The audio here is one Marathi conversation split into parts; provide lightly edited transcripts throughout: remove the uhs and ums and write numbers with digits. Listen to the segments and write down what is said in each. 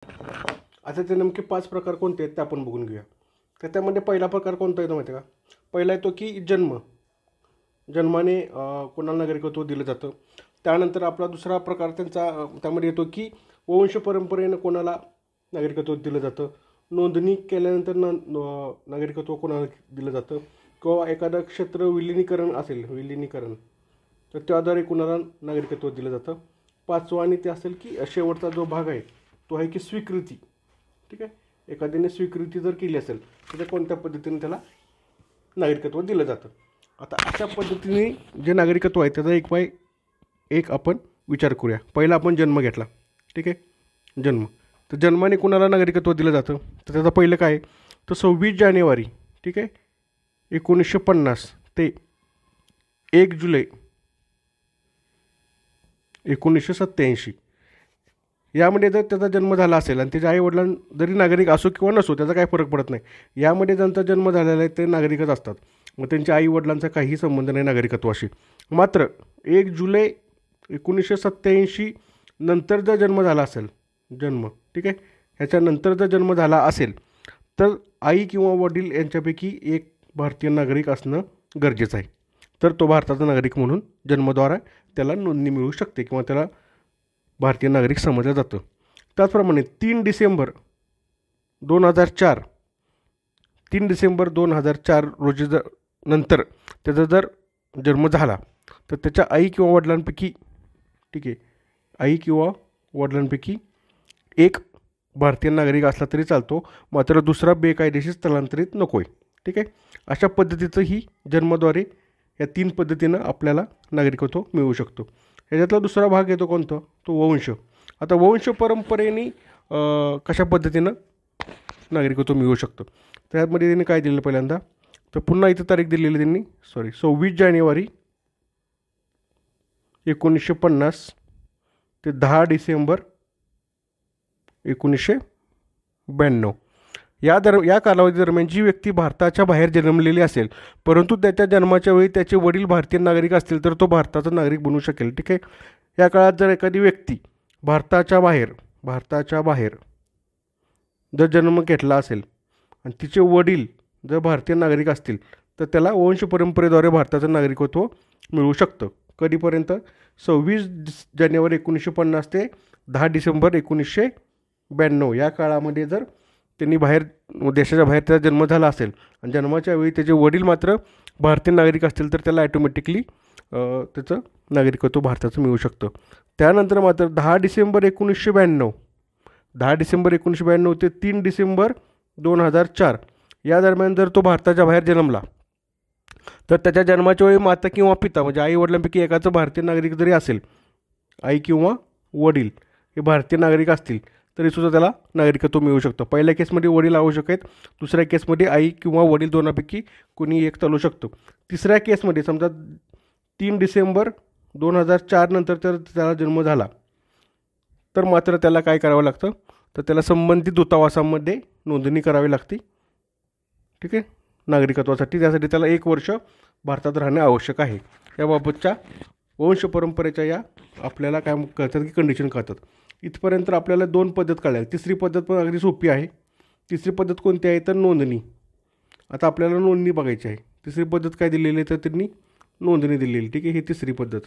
आता ते नेमके 5 प्रकार कोणते आहेत ते आपण बघून घेऊया. तर त्यामध्ये पहिला प्रकार कोणता येतो माहिती आहे का? पहिला येतो की जन्माने कोणाला नागरिकत्व दिलं जातं. त्यानंतर आपला दुसरा प्रकार त्यांचा त्यामध्ये येतो की वंश परंपरेनं कोणाला नागरिकत्व दिलं जातं. नोंदणी केल्यानंतर नागरिकत्व कोणाला दिलं जातं, किंवा एखादं क्षेत्र विलिनीकरण तर त्याद्वारे कुणाला नागरिकत्व दिलं जातं. पाचवा आणि ते असेल की शेवटचा जो भाग आहे तो आहे की स्वीकृती. ठीक आहे, एखाद्याने स्वीकृती जर केली असेल तर ते कोणत्या पद्धतीने त्याला नागरिकत्व दिलं जातं. आता अशा पद्धतीने जे नागरिकत्व आहे त्याचा एक बाय एक आपण विचार करूया. पहिला आपण जन्म घेतला. ठीक आहे, जन्म. तर जन्माने कुणाला नागरिकत्व दिलं जातं, तर त्याचं पहिलं काय तर 26 जानेवारी ठीक आहे 1950 ते 1 जुलै 1987 यामध्ये जर त्याचा जन्म झाला असेल आणि त्याच्या आईवडिलांना जरी नागरिक असो किंवा नसो त्याचा काही फरक पडत नाही. यामध्ये ज्यांचा जन्म झालेला आहे ते नागरिकच असतात. मग त्यांच्या आईवडिलांचा काहीही संबंध नाही नागरिकत्वाशी. मात्र 1 जुलै 1987 नंतर जर जन्म झाला असेल ठीक आहे, ह्याच्यानंतर जर जन्म झाला असेल तर आई किंवा वडील यांच्यापैकी एक भारतीय नागरिक असणं गरजेचं आहे. तर तो भारताचा नागरिक म्हणून जन्मद्वारा त्याला नोंदणी मिळू शकते किंवा त्याला भारतीय नागरिक समजलं जातं. त्याचप्रमाणे 3 डिसेंबर 2004 रोजी जर नंतर त्याचा जर जन्म झाला तर त्याच्या आई किंवा वडिलांपैकी एक भारतीय नागरिक असला तरी चालतो, मात्र दुसरा बेकायदेशीर स्थलांतरित नको आहे. ठीक आहे, अशा पद्धतीचं ही जन्माद्वारे या 3 पद्धतीनं आपल्याला नागरिकत्व मिळू शकतो. ह्याच्यातला दुसरा भाग येतो कोणता तो वंश. आता वंश परंपरेने कशा पद्धतीनं नागरिकत्व मिळू शकतं त्यामध्ये त्यांनी काय दिलेलं पहिल्यांदा तर पुन्हा इथं तारीख दिलेली त्यांनी 26 जानेवारी 1950 ते 10 डिसेंबर 1992 या कालावधी दरम्यान जी व्यक्ती भारताच्या बाहेर जन्मलेली असेल परंतु त्याच्या जन्माच्या वेळी त्याचे वडील भारतीय नागरिक असतील तर तो भारताचा नागरिक बनू शकेल. ठीक आहे, या काळात जर एखादी व्यक्ती भारताच्या बाहेर जर जन्म घेतला असेल आणि तिचे वडील जर भारतीय नागरिक असतील तर त्याला वंश परंपरेद्वारे भारताचं नागरिकत्व मिळू शकतं. कधीपर्यंत 26 जानेवारी 1950 ते 10 डिसेंबर 1992 या काळामध्ये जर त्यांनी देशाच्या बाहेर त्याचा जन्म झाला असेल आणि जन्माच्या वेळी त्याचे वडील मात्र भारतीय नागरिक असतील तर त्याला ॲटोमॅटिकली त्याचं नागरिकत्व भारताचं मिळू शकतं. त्यानंतर मात्र 10 डिसेंबर 1992 ते 3 डिसेंबर 2004 या दरम्यान जर तो भारताच्या बाहेर जन्मला तर त्याच्या जन्माच्या वेळी माता किंवा पिता म्हणजे आई वडिलांपैकी एकाचं भारतीय नागरिक जरी असेल, आई किंवा वडील हे भारतीय नागरिक असतील तरीसुद्धा त्याला नागरिकत्व मिळू शकतं. पहिल्या केसमध्ये वडील आवश्यक आहेत, दुसऱ्या केसमध्ये आई किंवा वडील दोनापैकी कोणी एक चालू शकतो. तिसऱ्या केसमध्ये समजा 3 डिसेंबर 2004 नंतर जर त्याला जन्म झाला तर मात्र त्याला काय करावं लागतं तर त्याला संबंधित दूतावासामध्ये नोंदणी करावी लागते. ठीक आहे, नागरिकत्वासाठी. त्यासाठी त्याला 1 वर्ष भारतात राहणे आवश्यक आहे. याबाबतच्या वंश परंपरेच्या या आपल्याला काय कळतात की कंडिशन कळतात. इथपर्यंत आपल्याला 2 पद्धत कळल्या. तिसरी पद्धत पण अगदी सोपी आहे. तिसरी पद्धत कोणती आहे तर नोंदणी. आता आपल्याला नोंदणी बघायची आहे. तिसरी पद्धत काय दिलेली आहे तर त्यांनी नोंदणी दिलेली. ठीक आहे, ही तिसरी पद्धत.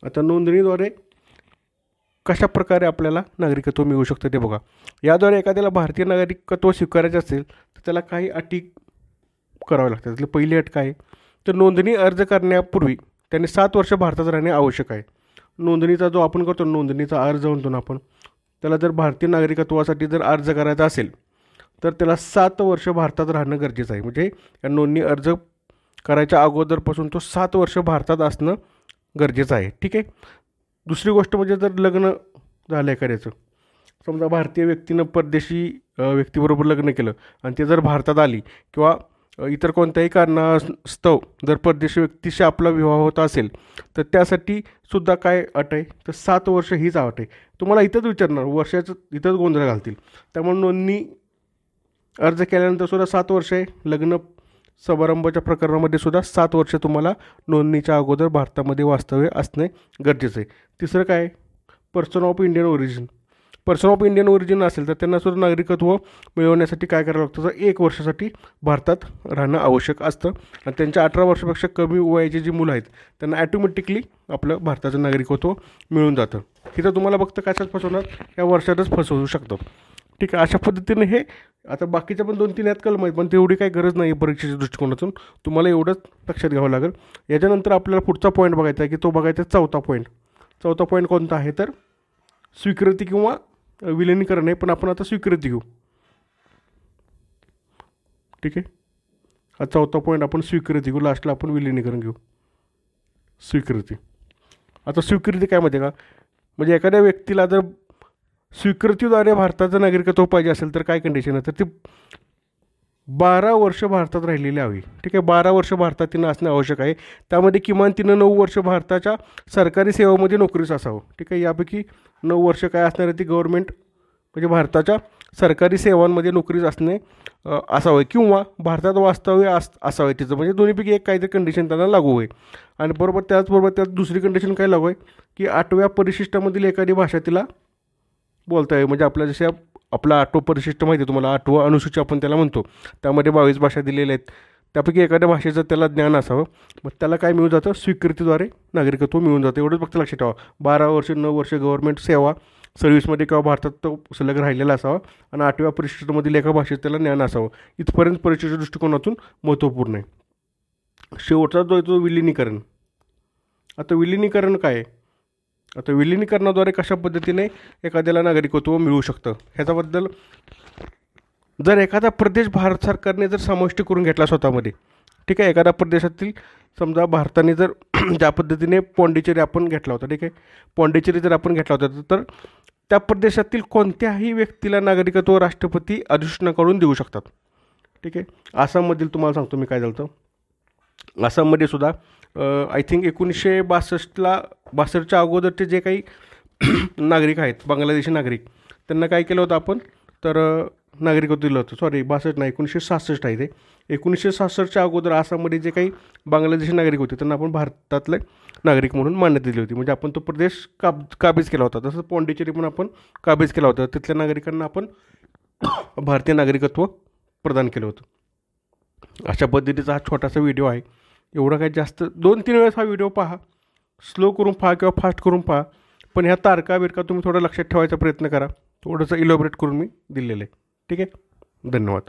आता नोंदणीद्वारे कशा प्रकारे आपल्याला नागरिकत्व मिळू शकतं ते बघा. याद्वारे एखाद्याला भारतीय नागरिकत्व स्वीकारायचे असेल तर त्याला काही अटी कराव्या लागतात. त्यातली पहिली अट काय तर नोंदणी अर्ज करण्यापूर्वी त्याने 7 वर्ष भारतात राहणे आवश्यक आहे. नोंदणीचा जो आपण करतो नोंदणीचा अर्ज म्हणतो ना आपण, त्याला जर भारतीय नागरिकत्वासाठी जर अर्ज करायचा असेल तर त्याला 7 वर्ष भारतात राहणं गरजेचं आहे. म्हणजे या नोंदणी अर्ज करायच्या अगोदरपासून तो 7 वर्ष भारतात असणं गरजेचं आहे. ठीक आहे. दुसरी गोष्ट म्हणजे जर लग्न झालं एखाद्याचं, समजा भारतीय व्यक्तीनं परदेशी व्यक्तीबरोबर लग्न केलं आणि ते जर भारतात आली किंवा इतर कोणत्याही कारणास्तव जर परदेशी व्यक्तीशी आपला विवाह होत असेल तर त्यासाठी सुद्धा काय अट आहे तर 7 वर्ष हीच अट आहे. तुम्हाला इथंच विचारणार, वर्षाचं इथंच गोंधळ घालतील. त्यामुळे नोंदणी अर्ज केल्यानंतर सुद्धा 7 वर्ष आहे. लग्न समारंभाच्या प्रकरणामध्ये सुद्धा 7 वर्ष तुम्हाला नोंदणीच्या अगोदर भारतामध्ये वास्तव्य असणे गरजेचं आहे. तिसरं काय person of Indian origin. Person of Indian origin असेल तर त्यांना सुद्धा नागरिकत्व मिळवण्यासाठी काय करावं लागतं, तर 1 वर्षासाठी भारतात राहणं आवश्यक असतं. आणि त्यांच्या 18 वर्षापेक्षा कमी वयाची जी मुलं आहेत त्यांना ॲटोमॅटिकली आपलं भारताचं नागरिकत्व मिळून जातं. इथं तुम्हाला फक्त कशात फसवणार, या वर्षातच फसवू शकतं. ठीक आहे, अशा पद्धतीने हे आता बाकीच्या पण 2-3 यात कलम आहेत, पण तेवढी काही गरज नाही परीक्षेच्या दृष्टिकोनातून. तुम्हाला एवढंच लक्षात घ्यावं लागेल. याच्यानंतर आपल्याला पुढचा पॉईंट बघायचा आहे की तो बघायचा आहे चौथा पॉईंट. चौथा पॉईंट कोणता आहे, तर स्वीकृती किंवा विलिनीकरण आहे, पण आपण आता स्वीकृती घेऊ. ठीक आहे, हा चौथा पॉईंट आपण स्वीकृती घेऊ, लास्टला आपण विलिनीकरण घेऊ. स्वीकृती. आता स्वीकृती काय माहिती आहे का, म्हणजे एखाद्या व्यक्तीला जर स्वीकृतीद्वारे भारताचं नागरिकत्व पाहिजे असेल तर काय कंडिशन आहे, तर ती 12 वर्ष भारतात राहिलेली हवी. ठीक आहे, 12 वर्ष भारतात तिनं असणं आवश्यक आहे. त्यामध्ये किमान तिनं 9 वर्ष भारताच्या सरकारी सेवामध्ये नोकरीस असावं. ठीक आहे, यापैकी 9 वर्ष काय असणार आहे, ती गव्हर्नमेंट म्हणजे भारताच्या सरकारी सेवांमध्ये नोकरीस असणे असावे किंवा भारतात वास्तव्य असावे तिचं, म्हणजे दोन्हीपैकी एक काहीतरी कंडिशन त्यांना लागू होईल. आणि बरोबर त्याचबरोबर त्यात दुसरी कंडिशन काय लागू आहे की 8व्या परिशिष्टामधील एखादी भाषा तिला बोलता येईल. म्हणजे आपल्या जशा आपला 8वं परिशिष्ट माहिती आहे तुम्हाला, 8वं अनुसूची आपण त्याला म्हणतो, त्यामध्ये 22 भाषा दिलेल्या आहेत. त्यापैकी एखाद्या भाषेचं त्याला ज्ञान असावं, मग त्याला काय मिळून जातं, स्वीकृतीद्वारे नागरिकत्व मिळून जातं. एवढंच फक्त लक्षात ठेवा. 12 वर्ष 9 वर्ष गव्हर्नमेंट सेवा सर्व्हिसमध्ये किंवा भारतात तो सलग राहिलेला असावा आणि 8व्या परिशिष्टामधील एका भाषेत त्याला ज्ञान असावं. इथपर्यंत परीक्षेच्या दृष्टिकोनातून महत्त्वपूर्ण आहे. शेवटचा जो आहे तो विलिनीकरण. आता विलिनीकरण काय आहे, आता विलिनीकरणाद्वारे कशा पद्धतीने एखाद्याला नागरिकत्व मिळू शकतं ह्याच्याबद्दल, जर एखादा प्रदेश भारत सरकारने जर समाविष्ट करून घेतला स्वतःमध्ये, ठीक आहे, एखाद्या प्रदेशातील समजा भारताने जर ज्या पद्धतीने पॉंडिचेरी आपण घेतला होता, ठीक आहे, पॉंडिचेरी जर आपण घेतला होता तर त्या प्रदेशातील कोणत्याही व्यक्तीला नागरिकत्व राष्ट्रपती अधिसूचना करून देऊ शकतात. ठीक आहे, आसाममधील तुम्हाला सांगतो मी काय झालं होतं. आसाममध्ये सुद्धा आय थिंक 1962च्या अगोदरचे जे काही नागरिक आहेत, बांगलादेशी नागरिक, त्यांना काय केलं होतं आपण, तर नागरिकत्व दिलं होतं. सॉरी 62 नाही, 1966 आहे ते. 1966च्या अगोदर आसाममध्ये जे काही बांगलादेशी नागरिक होते त्यांना आपण भारतातले नागरिक म्हणून मान्यता दिली होती. म्हणजे आपण तो प्रदेश काबीज केला होता. तसंच पॉंडिचेरी पण आपण काबीज केला होता. तिथल्या नागरिकांना आपण भारतीय नागरिकत्व प्रदान केलं होतं. अशा पद्धतीचा हा छोटासा व्हिडिओ आहे. एवढा काही जास्त 2-3 वेळेस हा व्हिडिओ पहा, स्लो करून पहा किंवा फास्ट करून पहा, पण ह्या तारका बिरका तुम्ही थोडं लक्षात ठेवायचा प्रयत्न करा. थोडंसं इलॉबरेट करून मी दिलेलं आहे. ठीक आहे, धन्यवाद.